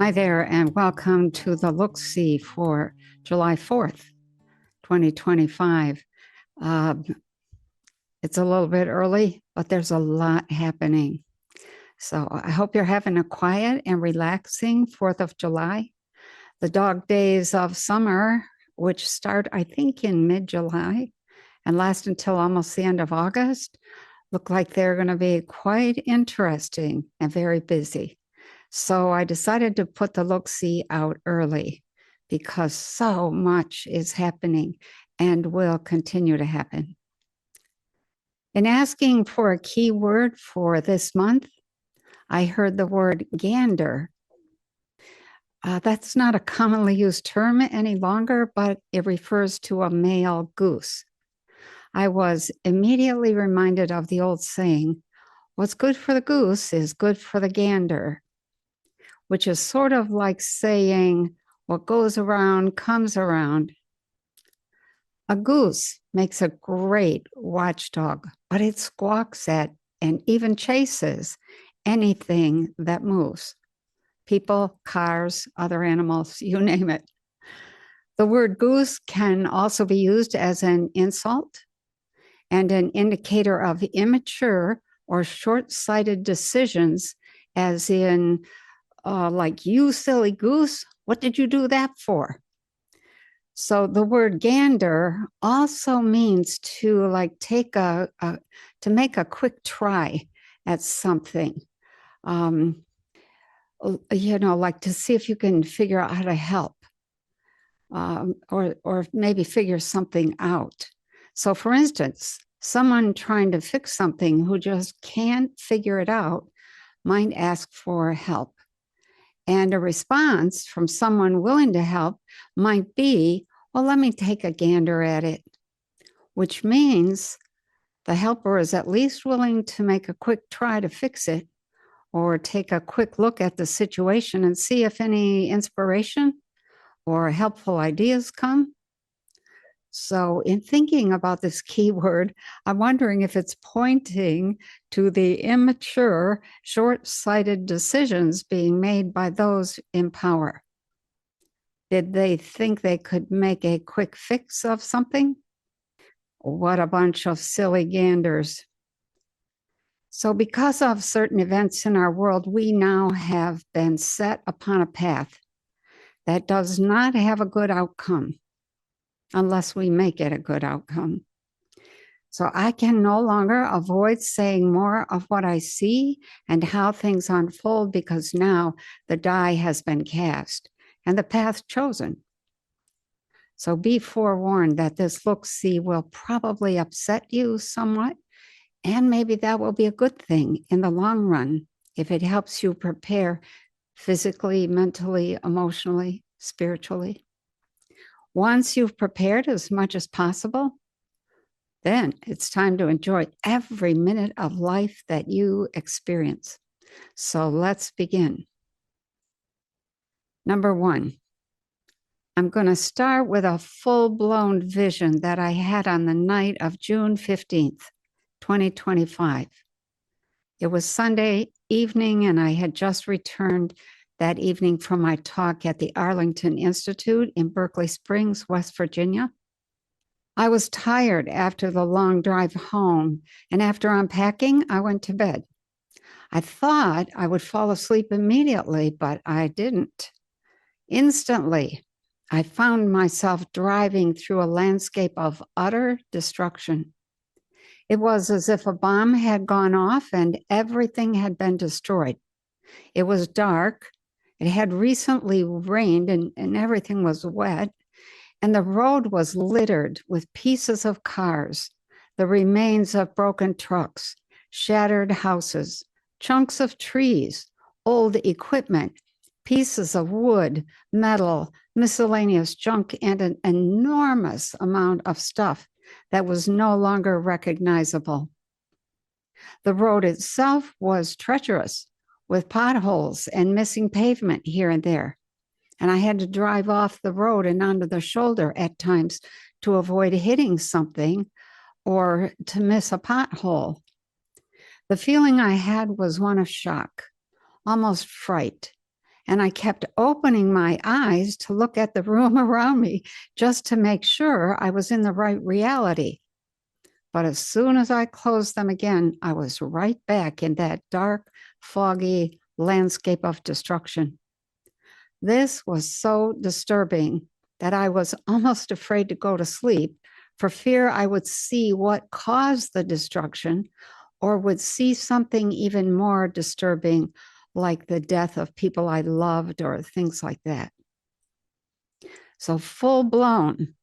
Hi there, and welcome to the Look-See for July 4th, 2025. Um, it's a little bit early, but there's a lot happening. So I hope you're having a quiet and relaxing 4th of July. The dog days of summer, which start, I think, in mid-July and last until almost the end of August, look like they're going to be quite interesting and very busy. So I decided to put the Look-See out early because so much is happening and will continue to happen. In asking for a keyword for this month, I heard the word gander. That's not a commonly used term any longer, but it refers to a male goose. I was immediately reminded of the old saying, what's good for the goose is good for the gander, which is sort of like saying, what goes around comes around. A goose makes a great watchdog, but it squawks at and even chases anything that moves. People, cars, other animals, you name it. The word goose can also be used as an insult and an indicator of immature or short-sighted decisions, as in, like, you silly goose, what did you do that for? So the word gander also means to to make a quick try at something. Like to see if you can figure out how to help, or maybe figure something out. So for instance, someone trying to fix something who just can't figure it out might ask for help. And a response from someone willing to help might be, well, let me take a gander at it, which means the helper is at least willing to make a quick try to fix it or take a quick look at the situation and see if any inspiration or helpful ideas come. So in thinking about this keyword, I'm wondering if it's pointing to the immature, short-sighted decisions being made by those in power. Did they think they could make a quick fix of something? What a bunch of silly ganders. So because of certain events in our world, we now have been set upon a path that does not have a good outcome unless we make it a good outcome. So I can no longer avoid saying more of what I see and how things unfold because now the die has been cast and the path chosen. So be forewarned that this Look-See will probably upset you somewhat, and maybe that will be a good thing in the long run if it helps you prepare physically, mentally, emotionally, spiritually. Once you've prepared as much as possible, then it's time to enjoy every minute of life that you experience. So let's begin. Number one, I'm going to start with a full-blown vision that I had on the night of June 15th, 2025. It was Sunday evening, and I had just returned that evening from my talk at the Arlington Institute in Berkeley Springs, West Virginia. I was tired after the long drive home, and after unpacking, I went to bed. I thought I would fall asleep immediately, but I didn't. Instantly, I found myself driving through a landscape of utter destruction. It was as if a bomb had gone off and everything had been destroyed. It was dark. It had recently rained and everything was wet. And the road was littered with pieces of cars, the remains of broken trucks, shattered houses, chunks of trees, old equipment, pieces of wood, metal, miscellaneous junk, and an enormous amount of stuff that was no longer recognizable. The road itself was treacherous, with potholes and missing pavement here and there. And I had to drive off the road and onto the shoulder at times to avoid hitting something or to miss a pothole. The feeling I had was one of shock, almost fright, And I kept opening my eyes to look at the room around me just to make sure I was in the right reality. But as soon as I closed them again, I was right back in that dark, foggy landscape of destruction. This was so disturbing that I was almost afraid to go to sleep for fear I would see what caused the destruction or would see something even more disturbing, like the death of people I loved or things like that. So full-blown,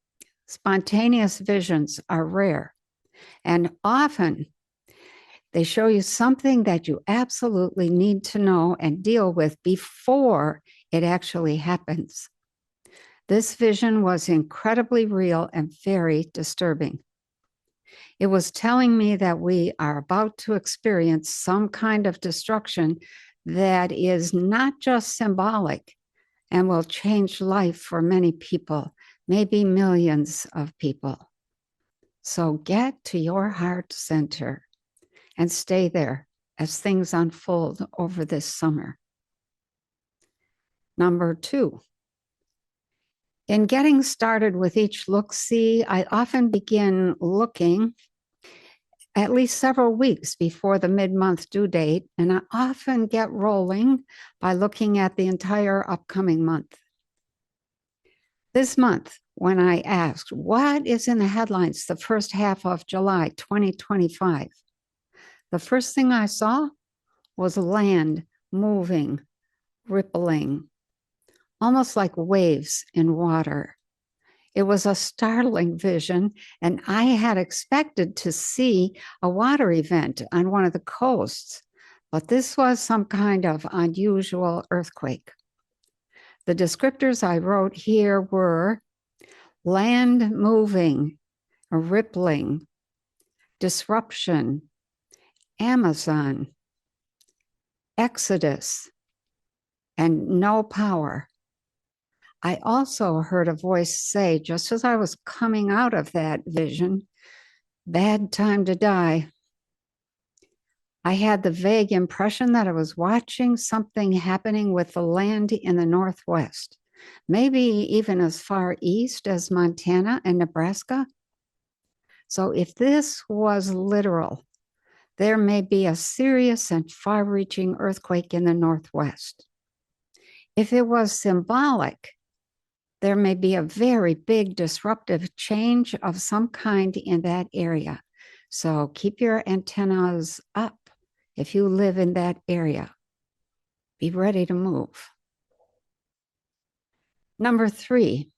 spontaneous visions are rare, and often they show you something that you absolutely need to know and deal with before it actually happens. This vision was incredibly real and very disturbing. It was telling me that we are about to experience some kind of destruction that is not just symbolic and will change life for many people, maybe millions of people. So get to your heart center and stay there as things unfold over this summer. Number 2, in getting started with each look-see, I often begin looking at least several weeks before the mid-month due date, and I often get rolling by looking at the entire upcoming month. This month, when I asked, what is in the headlines the first half of July 2025, the first thing I saw was land moving, rippling, almost like waves in water. It was a startling vision, and I had expected to see a water event on one of the coasts, but this was some kind of unusual earthquake. The descriptors I wrote here were land moving, rippling, disruption, Amazon, exodus, and no power. I also heard a voice say, just as I was coming out of that vision, bad time to die. I had the vague impression that I was watching something happening with the land in the Northwest, maybe even as far east as Montana and Nebraska. So if this was literal, there may be a serious and far-reaching earthquake in the Northwest. If it was symbolic, there may be a very big disruptive change of some kind in that area. So keep your antennas up if you live in that area. Be ready to move. Number 3,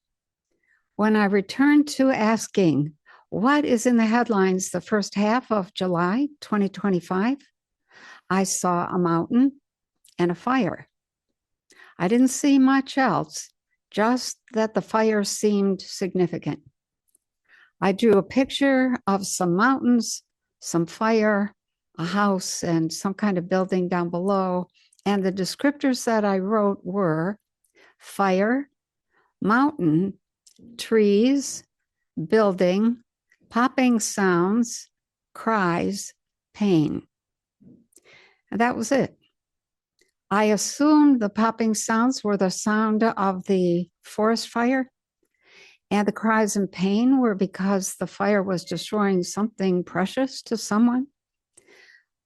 when I returned to asking, what is in the headlines the first half of July 2025, I saw a mountain and a fire. I didn't see much else, just that the fire seemed significant. I drew a picture of some mountains, some fire, a house, and some kind of building down below. And the descriptors that I wrote were fire, mountain, trees, building, popping sounds, cries, pain. And that was it. I assumed the popping sounds were the sound of the forest fire, and the cries and pain were because the fire was destroying something precious to someone.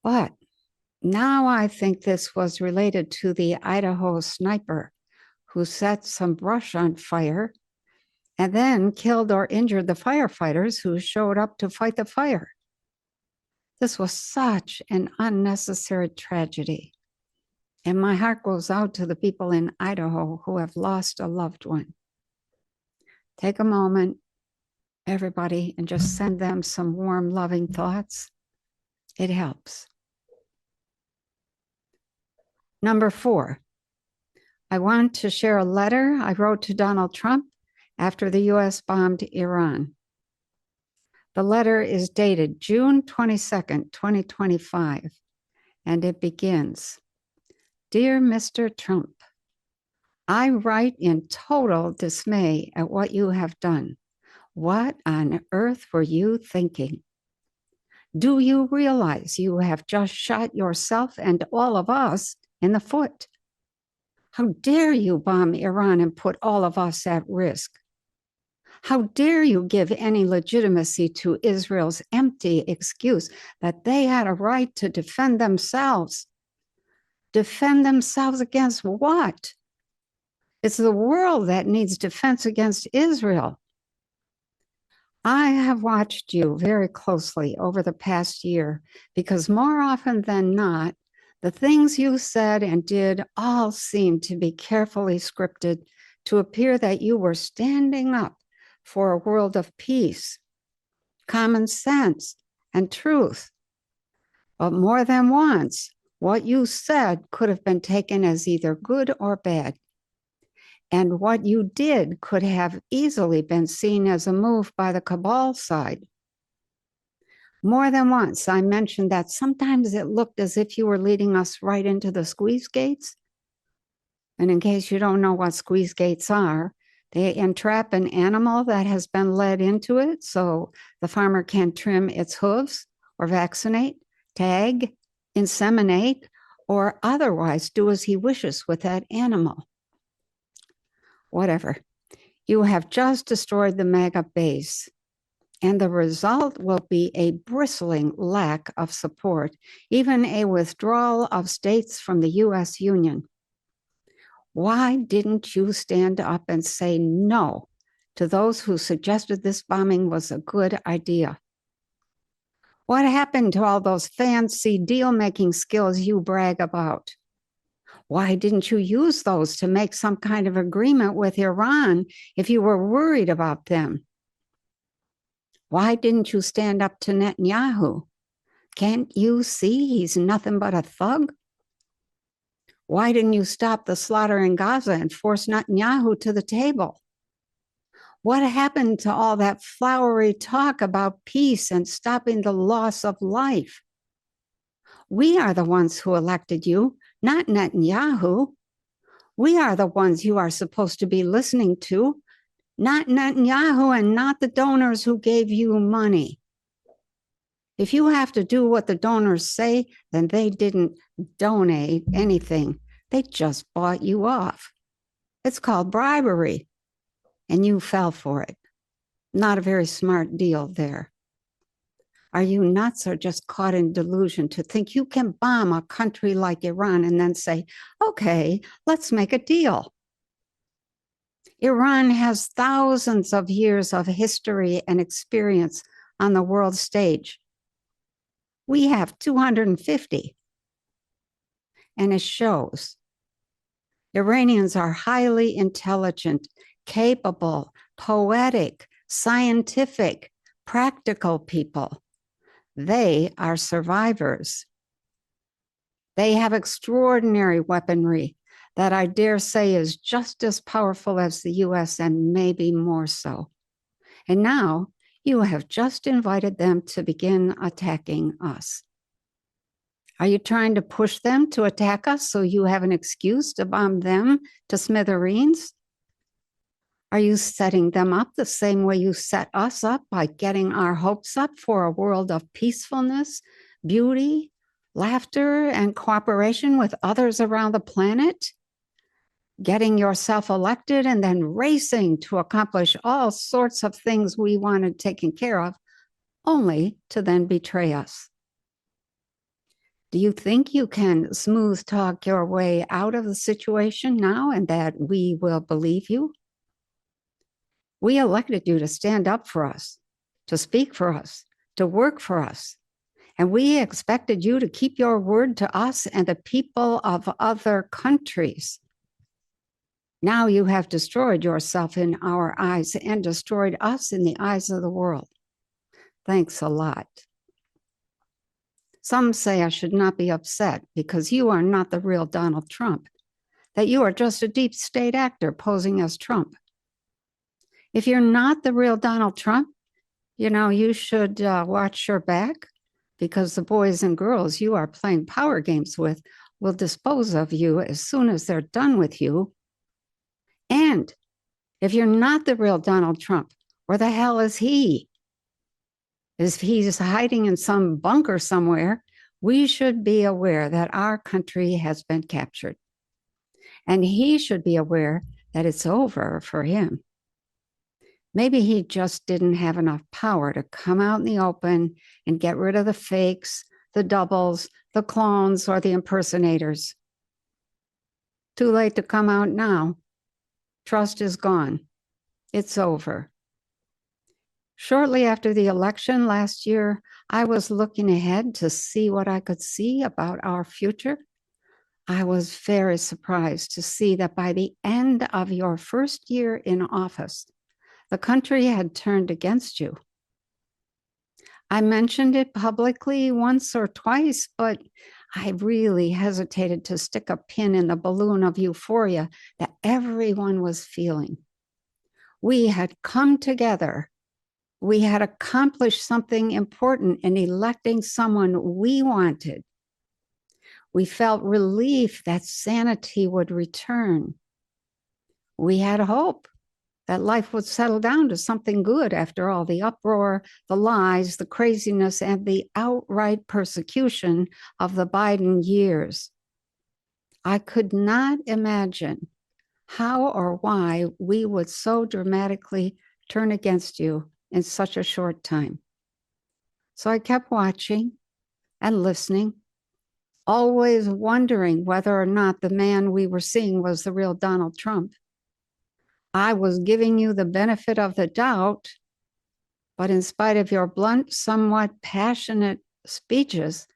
But now I think this was related to the Idaho sniper who set some brush on fire and then killed or injured the firefighters who showed up to fight the fire. This was such an unnecessary tragedy. And my heart goes out to the people in Idaho who have lost a loved one. Take a moment, everybody, and just send them some warm, loving thoughts. It helps. Number 4, I want to share a letter I wrote to Donald Trump after the US bombed Iran. The letter is dated June 22nd, 2025, and it begins, Dear Mr. Trump, I write in total dismay at what you have done. What on earth were you thinking? Do you realize you have just shot yourself and all of us in the foot? How dare you bomb Iran and put all of us at risk? How dare you give any legitimacy to Israel's empty excuse that they had a right to defend themselves? Defend themselves against what? It's the world that needs defense against Israel. I have watched you very closely over the past year because more often than not, the things you said and did all seemed to be carefully scripted to appear that you were standing up for a world of peace, common sense, and truth. But more than once, what you said could have been taken as either good or bad. And what you did could have easily been seen as a move by the cabal side. More than once, I mentioned that sometimes it looked as if you were leading us right into the squeeze gates. And in case you don't know what squeeze gates are, they entrap an animal that has been led into it so the farmer can trim its hooves or vaccinate, tag, inseminate, or otherwise do as he wishes with that animal. Whatever. You have just destroyed the MAGA base, and the result will be a bristling lack of support, even a withdrawal of states from the U.S. Union. Why didn't you stand up and say no to those who suggested this bombing was a good idea? What happened to all those fancy deal-making skills you brag about? Why didn't you use those to make some kind of agreement with Iran if you were worried about them? Why didn't you stand up to Netanyahu? Can't you see he's nothing but a thug? Why didn't you stop the slaughter in Gaza and force Netanyahu to the table? What happened to all that flowery talk about peace and stopping the loss of life? We are the ones who elected you, not Netanyahu. We are the ones you are supposed to be listening to, not Netanyahu and not the donors who gave you money. If you have to do what the donors say, then they didn't donate anything. They just bought you off. It's called bribery, and you fell for it. Not a very smart deal there. Are you nuts or just caught in delusion to think you can bomb a country like Iran and then say, okay, let's make a deal? Iran has thousands of years of history and experience on the world stage. We have 250. And it shows. Iranians are highly intelligent, capable, poetic, scientific, practical people. They are survivors. They have extraordinary weaponry that I dare say is just as powerful as the US and maybe more so. And now you have just invited them to begin attacking us. Are you trying to push them to attack us so you have an excuse to bomb them to smithereens? Are you setting them up the same way you set us up by getting our hopes up for a world of peacefulness, beauty, laughter, and cooperation with others around the planet? Getting yourself elected and then racing to accomplish all sorts of things we wanted taken care of, only to then betray us. Do you think you can smooth talk your way out of the situation now and that we will believe you? We elected you to stand up for us, to speak for us, to work for us. And we expected you to keep your word to us and the people of other countries. Now you have destroyed yourself in our eyes and destroyed us in the eyes of the world. Thanks a lot. Some say I should not be upset because you are not the real Donald Trump, that you are just a deep state actor posing as Trump. If you're not the real Donald Trump, you should watch your back because the boys and girls you are playing power games with will dispose of you as soon as they're done with you. And if you're not the real Donald Trump, where the hell is he? If he's hiding in some bunker somewhere, we should be aware that our country has been captured. And he should be aware that it's over for him. Maybe he just didn't have enough power to come out in the open and get rid of the fakes, the doubles, the clones, or the impersonators. Too late to come out now. Trust is gone. It's over. Shortly after the election last year, I was looking ahead to see what I could see about our future. I was very surprised to see that by the end of your first year in office, the country had turned against you. I mentioned it publicly once or twice, but I really hesitated to stick a pin in the balloon of euphoria that everyone was feeling. We had come together. We had accomplished something important in electing someone we wanted. We felt relief that sanity would return. We had hope that life would settle down to something good after all the uproar, the lies, the craziness, and the outright persecution of the Biden years. I could not imagine how or why we would so dramatically turn against you in such a short time. So I kept watching and listening, always wondering whether or not the man we were seeing was the real Donald Trump. I was giving you the benefit of the doubt, but in spite of your blunt, somewhat passionate speeches,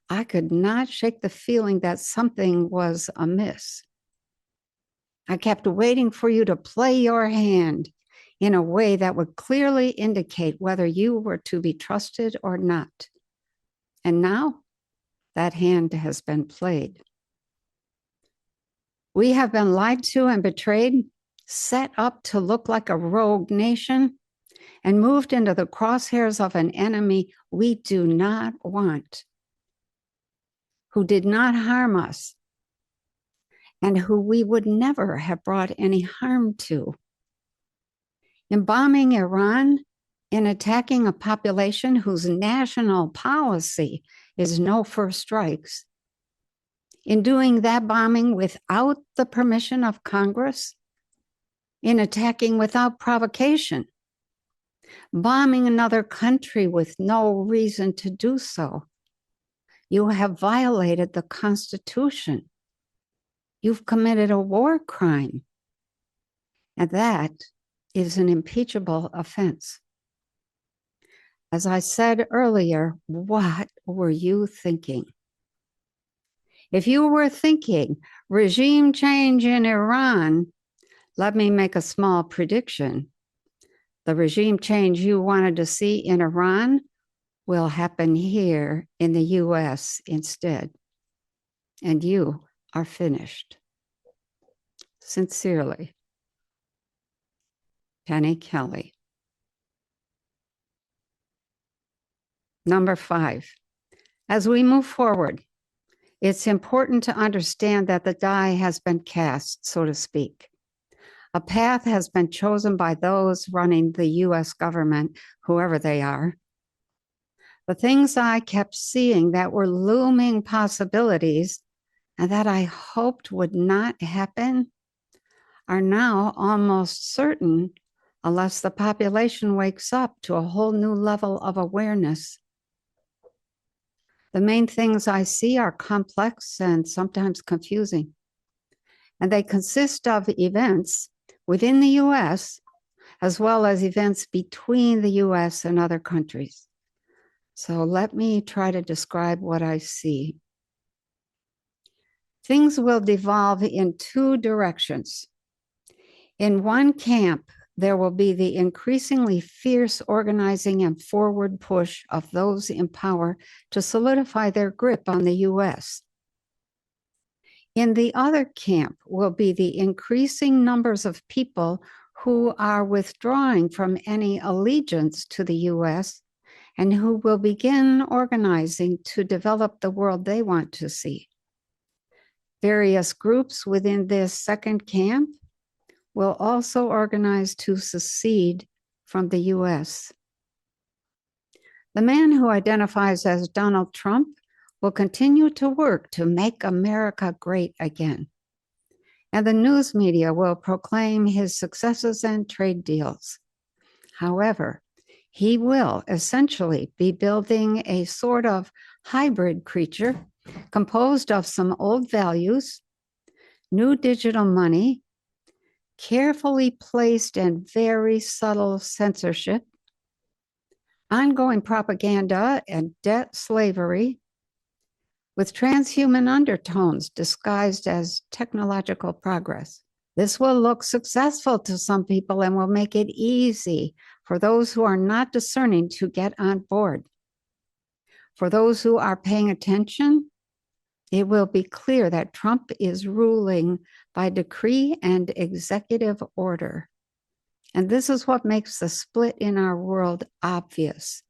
I could not shake the feeling that something was amiss. I kept waiting for you to play your hand in a way that would clearly indicate whether you were to be trusted or not. And now that hand has been played. We have been lied to and betrayed, set up to look like a rogue nation, and moved into the crosshairs of an enemy we do not want, who did not harm us, and who we would never have brought any harm to. In bombing Iran, in attacking a population whose national policy is no first strikes, in doing that bombing without the permission of Congress, in attacking without provocation, bombing another country with no reason to do so. You have violated the Constitution. You've committed a war crime. And that is an impeachable offense. As I said earlier, what were you thinking? If you were thinking regime change in Iran, let me make a small prediction. The regime change you wanted to see in Iran will happen here in the US instead. And you are finished. Sincerely, Penny Kelly. Number 5, as we move forward, it's important to understand that the die has been cast, so to speak. A path has been chosen by those running the US government, whoever they are. The things I kept seeing that were looming possibilities and that I hoped would not happen are now almost certain unless the population wakes up to a whole new level of awareness. The main things I see are complex and sometimes confusing, and they consist of events within the US as well as events between the US and other countries. So let me try to describe what I see. Things will devolve in 2 directions. In one camp, there will be the increasingly fierce organizing and forward push of those in power to solidify their grip on the US. In the other camp will be the increasing numbers of people who are withdrawing from any allegiance to the US and who will begin organizing to develop the world they want to see. Various groups within this second camp will also organize to secede from the US. The man who identifies as Donald Trump will continue to work to make America great again. and the news media will proclaim his successes and trade deals. However, he will essentially be building a sort of hybrid creature composed of some old values, new digital money, carefully placed and very subtle censorship, ongoing propaganda and debt slavery, with transhuman undertones disguised as technological progress. This will look successful to some people and will make it easy for those who are not discerning to get on board. For those who are paying attention, it will be clear that Trump is ruling by decree and executive order. And this is what makes the split in our world obvious.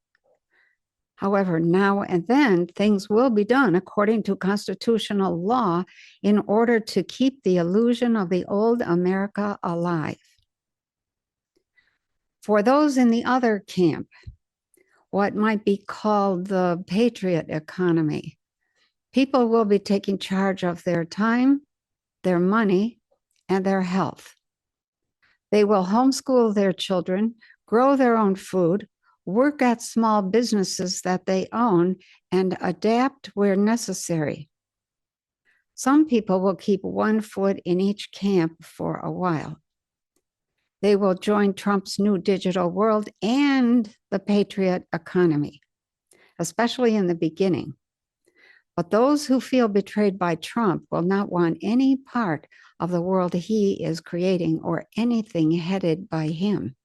However, now and then, things will be done according to constitutional law in order to keep the illusion of the old America alive. For those in the other camp, what might be called the patriot economy, people will be taking charge of their time, their money, and their health. They will homeschool their children, grow their own food, work at small businesses that they own, and adapt where necessary. Some people will keep one foot in each camp for a while. They will join Trump's new digital world and the patriot economy, especially in the beginning. But those who feel betrayed by Trump will not want any part of the world he is creating or anything headed by him.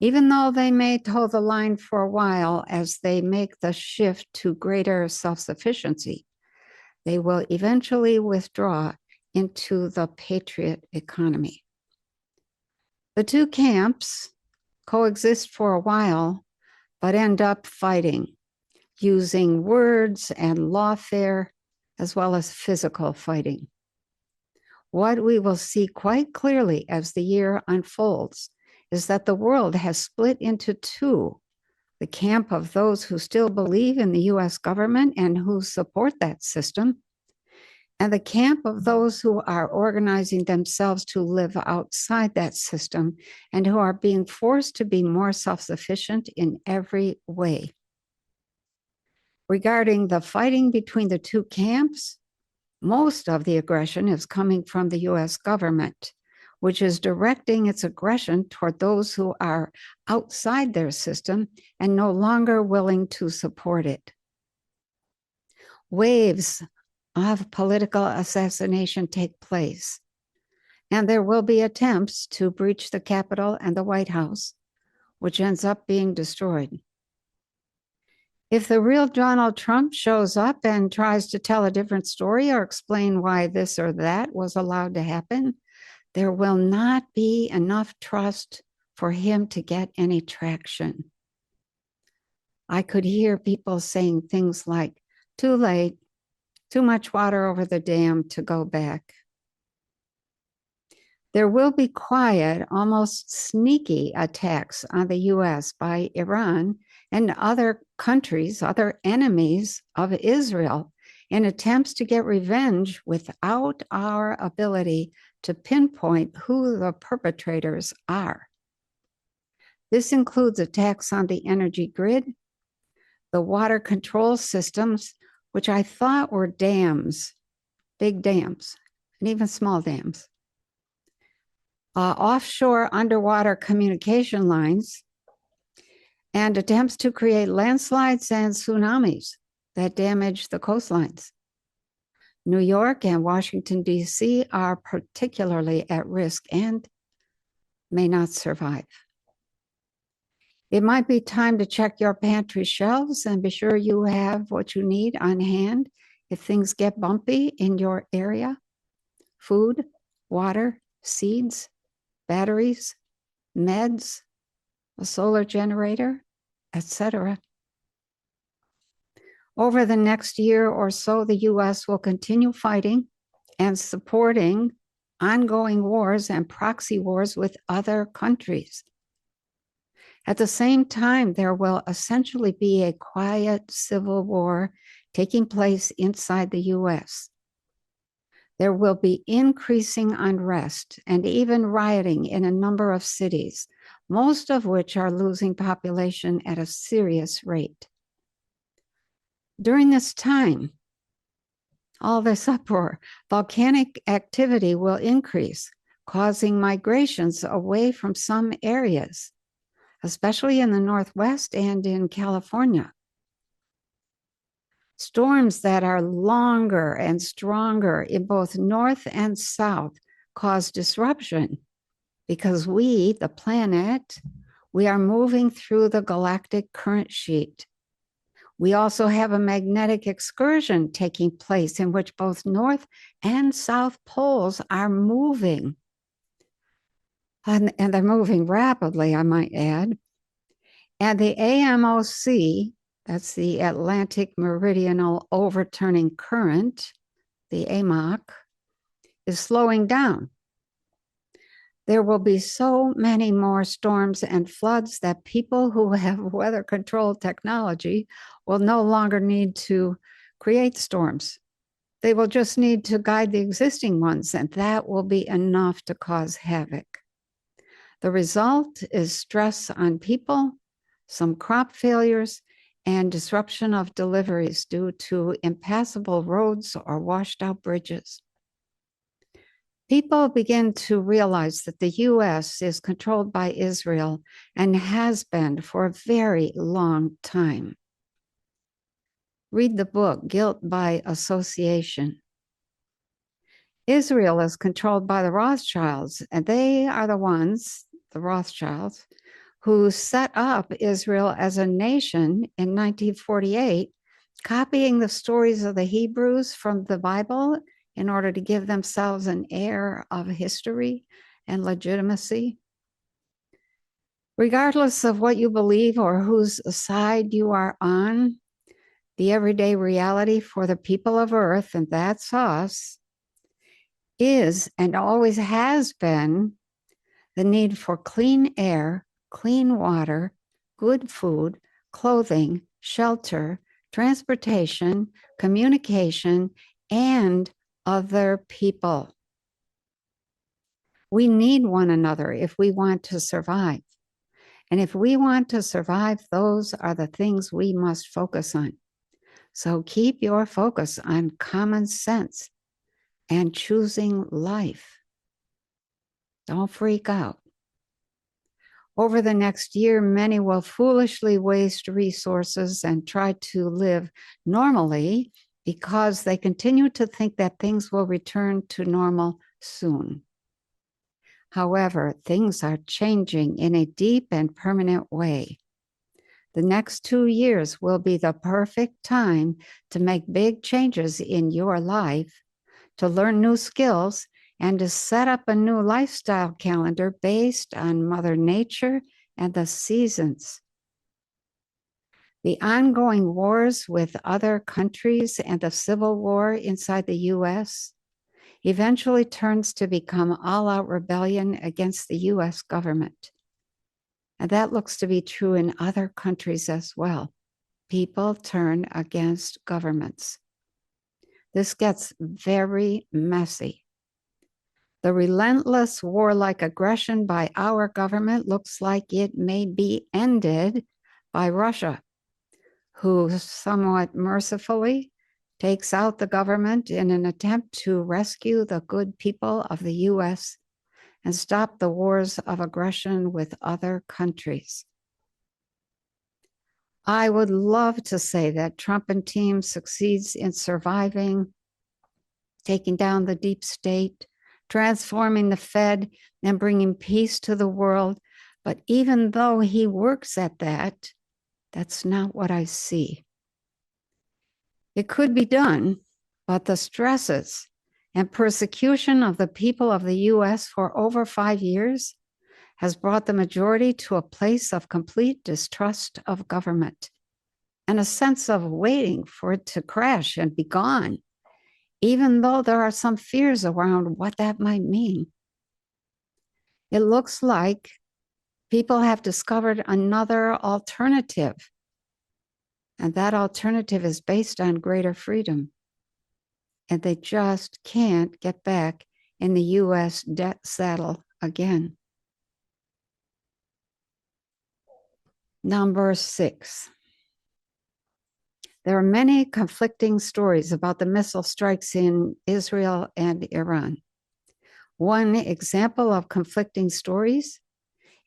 Even though they may toe the line for a while as they make the shift to greater self-sufficiency, they will eventually withdraw into the patriot economy. The two camps coexist for a while, but end up fighting, using words and lawfare as well as physical fighting. What we will see quite clearly as the year unfolds is that the world has split into two: the camp of those who still believe in the US government and who support that system, and the camp of those who are organizing themselves to live outside that system and who are being forced to be more self-sufficient in every way. Regarding the fighting between the two camps, most of the aggression is coming from the US government, which is directing its aggression toward those who are outside their system and no longer willing to support it. Waves of political assassination take place, and there will be attempts to breach the Capitol and the White House, which ends up being destroyed. If the real Donald Trump shows up and tries to tell a different story or explain why this or that was allowed to happen, there will not be enough trust for him to get any traction. I could hear people saying things like, too late, too much water over the dam to go back. There will be quiet, almost sneaky attacks on the US by Iran and other countries, other enemies of Israel, in attempts to get revenge without our ability to pinpoint who the perpetrators are. This includes attacks on the energy grid, the water control systems, which I thought were dams, big dams, and even small dams, offshore underwater communication lines, and attempts to create landslides and tsunamis that damage the coastlines. New York and Washington, D.C. are particularly at risk and may not survive. It might be time to check your pantry shelves and be sure you have what you need on hand if things get bumpy in your area: food, water, seeds, batteries, meds, a solar generator, etc. Over the next year or so, the US will continue fighting and supporting ongoing wars and proxy wars with other countries. At the same time, there will essentially be a quiet civil war taking place inside the US. There will be increasing unrest and even rioting in a number of cities, most of which are losing population at a serious rate. During this time, all this uproar, volcanic activity will increase, causing migrations away from some areas, especially in the Northwest and in California. Storms that are longer and stronger in both North and South cause disruption because we, the planet, we are moving through the galactic current sheet. We also have a magnetic excursion taking place in which both North and South poles are moving. And they're moving rapidly, I might add. And the AMOC, that's the Atlantic Meridional Overturning Current, the AMOC, is slowing down. There will be so many more storms and floods that people who have weather control technology will no longer need to create storms. They will just need to guide the existing ones, and that will be enough to cause havoc. The result is stress on people, some crop failures, and disruption of deliveries due to impassable roads or washed out bridges. People begin to realize that the US is controlled by Israel and has been for a very long time. Read the book, Guilt by Association. Israel is controlled by the Rothschilds, and they are the ones, the Rothschilds, who set up Israel as a nation in 1948, copying the stories of the Hebrews from the Bible in order to give themselves an air of history and legitimacy. Regardless of what you believe or whose side you are on, the everyday reality for the people of Earth, and that's us, is and always has been the need for clean air, clean water, good food, clothing, shelter, transportation, communication, and other people. We need one another if we want to survive. And if we want to survive, those are the things we must focus on. So keep your focus on common sense and choosing life. Don't freak out. Over the next year, many will foolishly waste resources and try to live normally because they continue to think that things will return to normal soon. However, things are changing in a deep and permanent way. The next 2 years will be the perfect time to make big changes in your life, to learn new skills, and to set up a new lifestyle calendar based on Mother Nature and the seasons. The ongoing wars with other countries and the civil war inside the US eventually turns to become all-out rebellion against the US government. And that looks to be true in other countries as well. People turn against governments. This gets very messy. The relentless warlike aggression by our government looks like it may be ended by Russia, who somewhat mercifully takes out the government in an attempt to rescue the good people of the US and stop the wars of aggression with other countries. I would love to say that Trump and team succeeds in surviving, taking down the deep state, transforming the Fed, and bringing peace to the world. But even though he works at that, that's not what I see. It could be done, but the stresses and persecution of the people of the US for over 5 years has brought the majority to a place of complete distrust of government and a sense of waiting for it to crash and be gone, even though there are some fears around what that might mean. It looks like people have discovered another alternative, and that alternative is based on greater freedom. and they just can't get back in the U.S. debt saddle again. Number 6. There are many conflicting stories about the missile strikes in Israel and Iran. One example of conflicting stories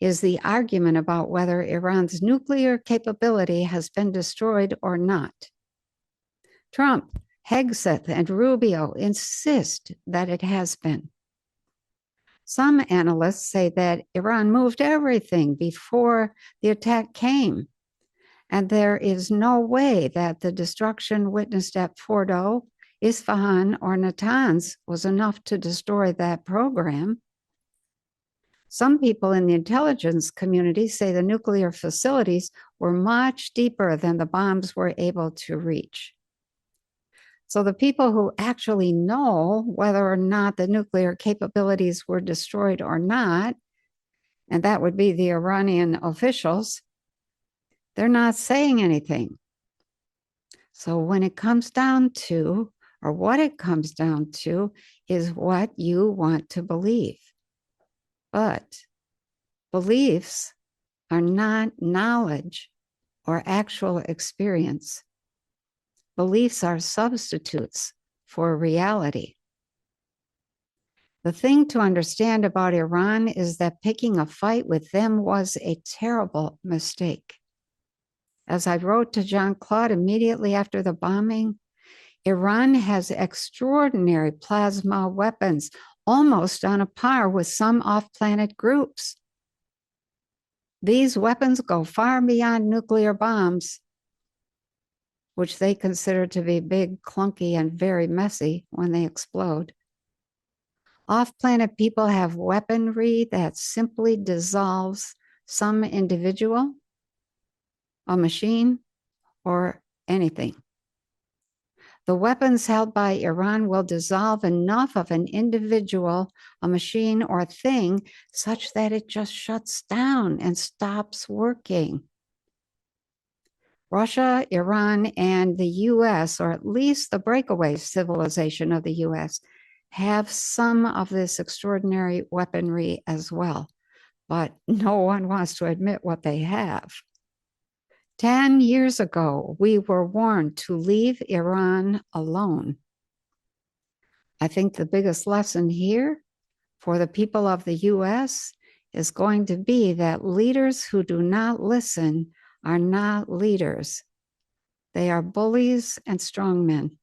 is the argument about whether Iran's nuclear capability has been destroyed or not. Trump, Hegseth, and Rubio insist that it has been. Some analysts say that Iran moved everything before the attack came, and there is no way that the destruction witnessed at Fordo, Isfahan, or Natanz was enough to destroy that program. Some people in the intelligence community say the nuclear facilities were much deeper than the bombs were able to reach. So the people who actually know whether or not the nuclear capabilities were destroyed or not, and that would be the Iranian officials, they're not saying anything. So when it comes down to, or what it comes down to, is what you want to believe. But beliefs are not knowledge or actual experience. Beliefs are substitutes for reality. The thing to understand about Iran is that picking a fight with them was a terrible mistake. As I wrote to John Claude immediately after the bombing, Iran has extraordinary plasma weapons, almost on a par with some off-planet groups. These weapons go far beyond nuclear bombs, which they consider to be big, clunky, and very messy when they explode. Off-planet people have weaponry that simply dissolves some individual, a machine, or anything. The weapons held by Iran will dissolve enough of an individual, a machine, or a thing such that it just shuts down and stops working. Russia, Iran, and the US, or at least the breakaway civilization of the US, have some of this extraordinary weaponry as well, but no one wants to admit what they have. 10 years ago, we were warned to leave Iran alone. I think the biggest lesson here for the people of the US is going to be that leaders who do not listen are not leaders. They are bullies and strongmen.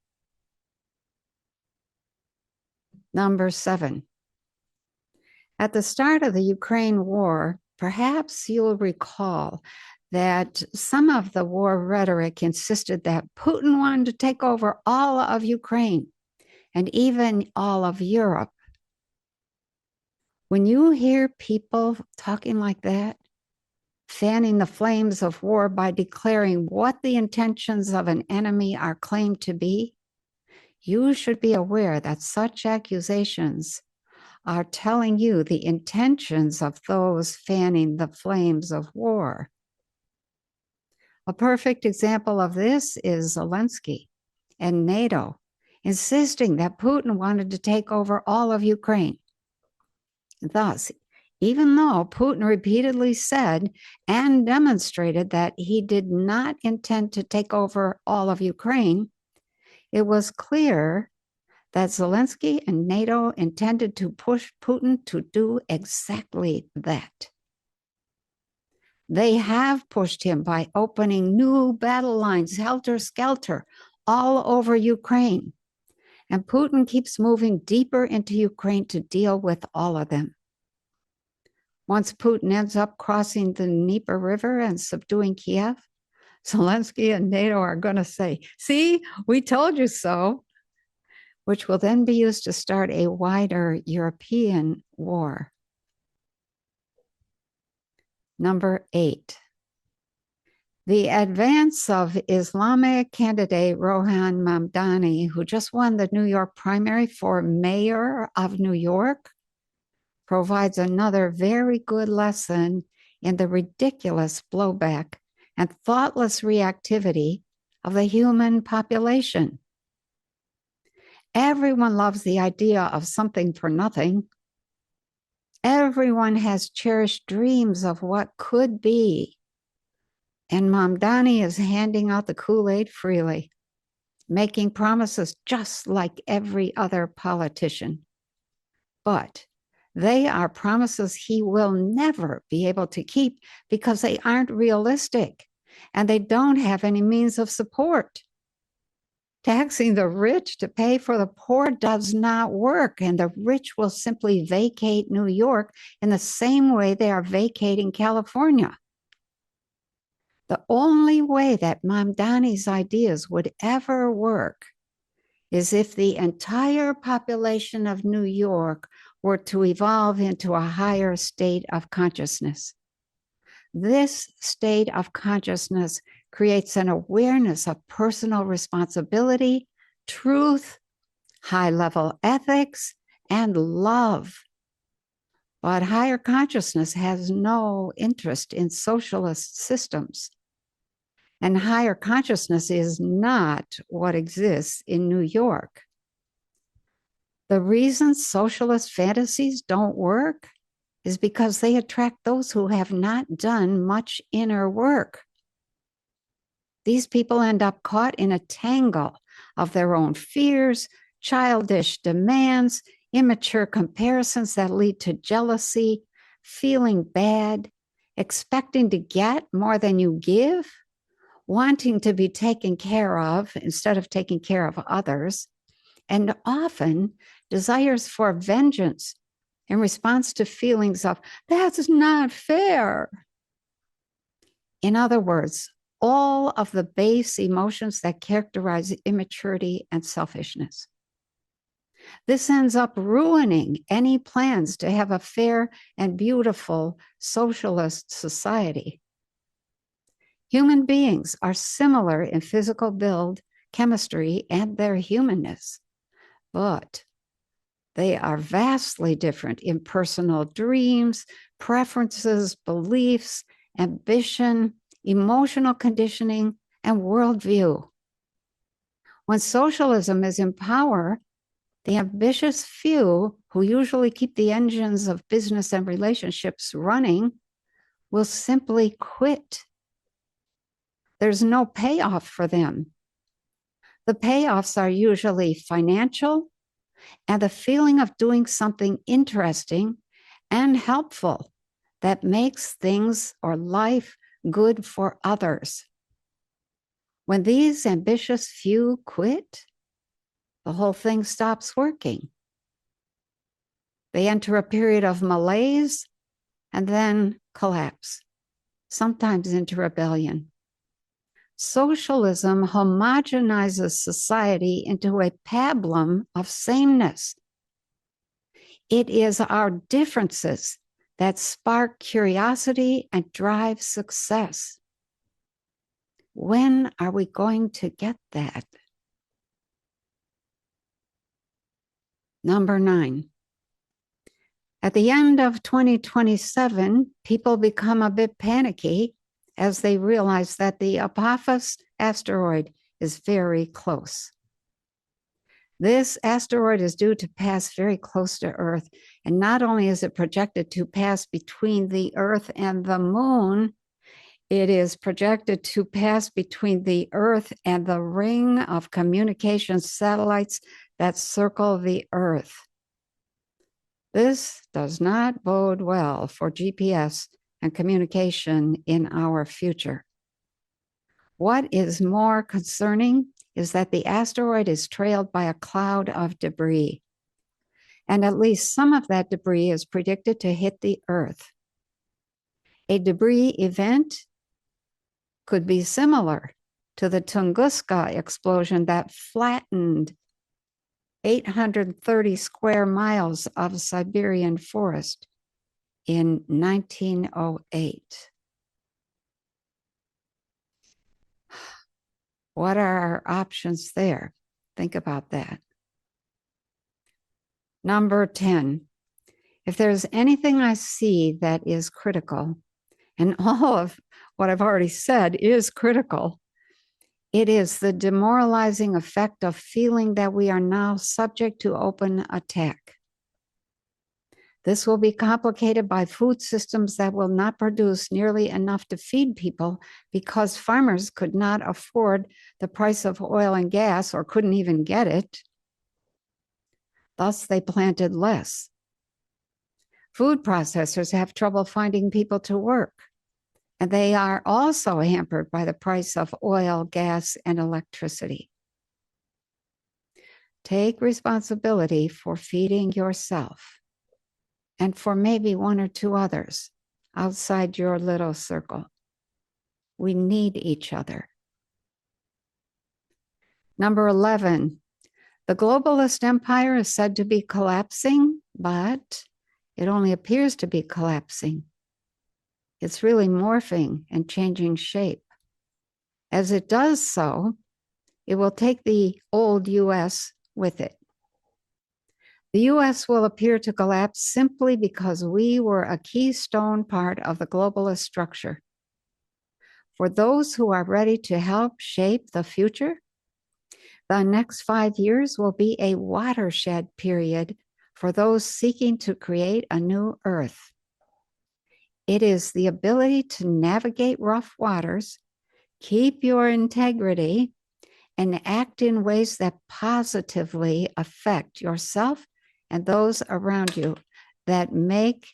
Number 7. At the start of the Ukraine war, perhaps you'll recall that some of the war rhetoric insisted that Putin wanted to take over all of Ukraine and even all of Europe. When you hear people talking like that, fanning the flames of war by declaring what the intentions of an enemy are claimed to be, you should be aware that such accusations are telling you the intentions of those fanning the flames of war. A perfect example of this is Zelensky and NATO insisting that Putin wanted to take over all of Ukraine. Thus, even though Putin repeatedly said and demonstrated that he did not intend to take over all of Ukraine, it was clear that Zelensky and NATO intended to push Putin to do exactly that. They have pushed him by opening new battle lines, helter-skelter, all over Ukraine. And Putin keeps moving deeper into Ukraine to deal with all of them. Once Putin ends up crossing the Dnieper River and subduing Kiev, Zelensky and NATO are going to say, "See, we told you so," which will then be used to start a wider European war. Number 8. The advance of Islamic candidate Rohan Mamdani, who just won the New York primary for mayor of New York, provides another very good lesson in the ridiculous blowback and thoughtless reactivity of the human population. Everyone loves the idea of something for nothing. Everyone has cherished dreams of what could be. And Mamdani is handing out the Kool-Aid freely, making promises just like every other politician. But they are promises he will never be able to keep because they aren't realistic and they don't have any means of support. Taxing the rich to pay for the poor does not work, and the rich will simply vacate New York in the same way they are vacating California. The only way that Mamdani's ideas would ever work is if the entire population of New York were to evolve into a higher state of consciousness. This state of consciousness creates an awareness of personal responsibility, truth, high-level ethics, and love. But higher consciousness has no interest in socialist systems. And higher consciousness is not what exists in New York. The reason socialist fantasies don't work is because they attract those who have not done much inner work. These people end up caught in a tangle of their own fears, childish demands, immature comparisons that lead to jealousy, feeling bad, expecting to get more than you give, wanting to be taken care of instead of taking care of others, and often desires for vengeance in response to feelings of, that's not fair. In other words, all of the base emotions that characterize immaturity and selfishness. This ends up ruining any plans to have a fair and beautiful socialist society. Human beings are similar in physical build, chemistry, and their humanness, but they are vastly different in personal dreams, preferences, beliefs, ambition, emotional conditioning, and worldview. When socialism is in power, the ambitious few who usually keep the engines of business and relationships running will simply quit. There's no payoff for them. The payoffs are usually financial and the feeling of doing something interesting and helpful that makes things or life good for others. When these ambitious few quit, the whole thing stops working. They enter a period of malaise and then collapse, sometimes into rebellion. Socialism homogenizes society into a pablum of sameness. It is our differences that spark curiosity and drive success. When are we going to get that? Number 9. At the end of 2027, people become a bit panicky as they realize that the Apophis asteroid is very close. This asteroid is due to pass very close to Earth, and not only is it projected to pass between the Earth and the Moon, it is projected to pass between the Earth and the ring of communication satellites that circle the Earth. This does not bode well for GPS and communication in our future. What is more concerning is that the asteroid is trailed by a cloud of debris, and at least some of that debris is predicted to hit the Earth. A debris event could be similar to the Tunguska explosion that flattened 830 square miles of Siberian forest in 1908. What are our options there? Think about that. Number 10, if there's anything I see that is critical, and all of what I've already said is critical, It is the demoralizing effect of feeling that we are now subject to open attack. This will be complicated by food systems that will not produce nearly enough to feed people because farmers could not afford the price of oil and gas or couldn't even get it. Thus, they planted less. Food processors have trouble finding people to work, and they are also hampered by the price of oil, gas, and electricity. Take responsibility for feeding yourself and for maybe one or two others outside your little circle. We need each other. Number 11, the globalist empire is said to be collapsing, but it only appears to be collapsing. It's really morphing and changing shape. As it does so, it will take the old US with it. The US will appear to collapse simply because we were a keystone part of the globalist structure. For those who are ready to help shape the future, the next 5 years will be a watershed period for those seeking to create a new Earth. It is the ability to navigate rough waters, keep your integrity, and act in ways that positively affect yourself and those around you that make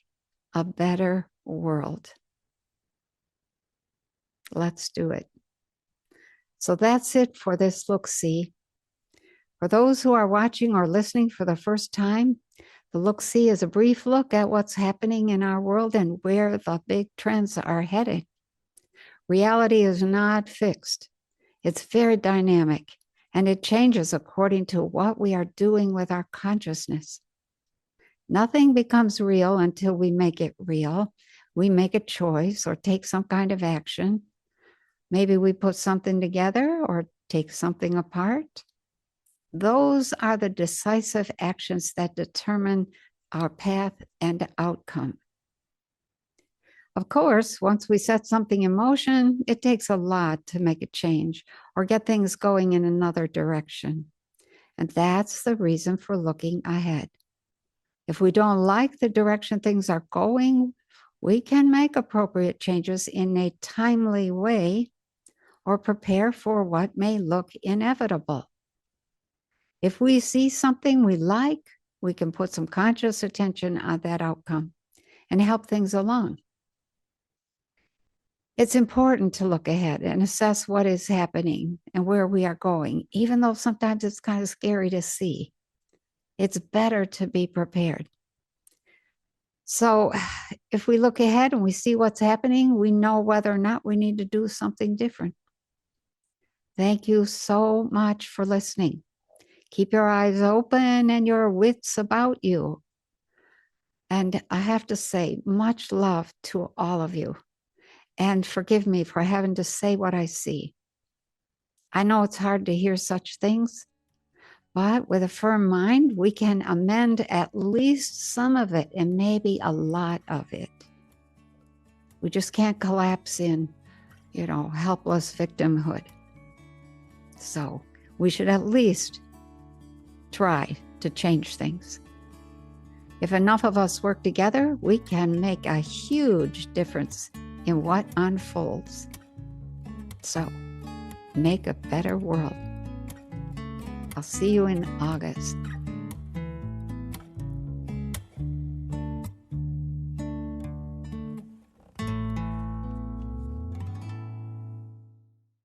a better world. Let's do it. So that's it for this look-see. For those who are watching or listening for the first time, the look-see is a brief look at what's happening in our world and where the big trends are headed. Reality is not fixed. It's very dynamic, and it changes according to what we are doing with our consciousness. Nothing becomes real until we make it real. We make a choice or take some kind of action. Maybe we put something together or take something apart. Those are the decisive actions that determine our path and outcome. Of course, once we set something in motion, it takes a lot to make a change or get things going in another direction. And that's the reason for looking ahead. If we don't like the direction things are going, we can make appropriate changes in a timely way or prepare for what may look inevitable. If we see something we like, we can put some conscious attention on that outcome and help things along. It's important to look ahead and assess what is happening and where we are going, even though sometimes it's kind of scary to see. It's better to be prepared. So if we look ahead and we see what's happening, we know whether or not we need to do something different. Thank you so much for listening. Keep your eyes open and your wits about you. And I have to say, much love to all of you. And forgive me for having to say what I see. I know it's hard to hear such things, but with a firm mind, we can amend at least some of it and maybe a lot of it. We just can't collapse in, helpless victimhood. So we should at least try to change things. If enough of us work together, we can make a huge difference in what unfolds. So, make a better world. I'll see you in August.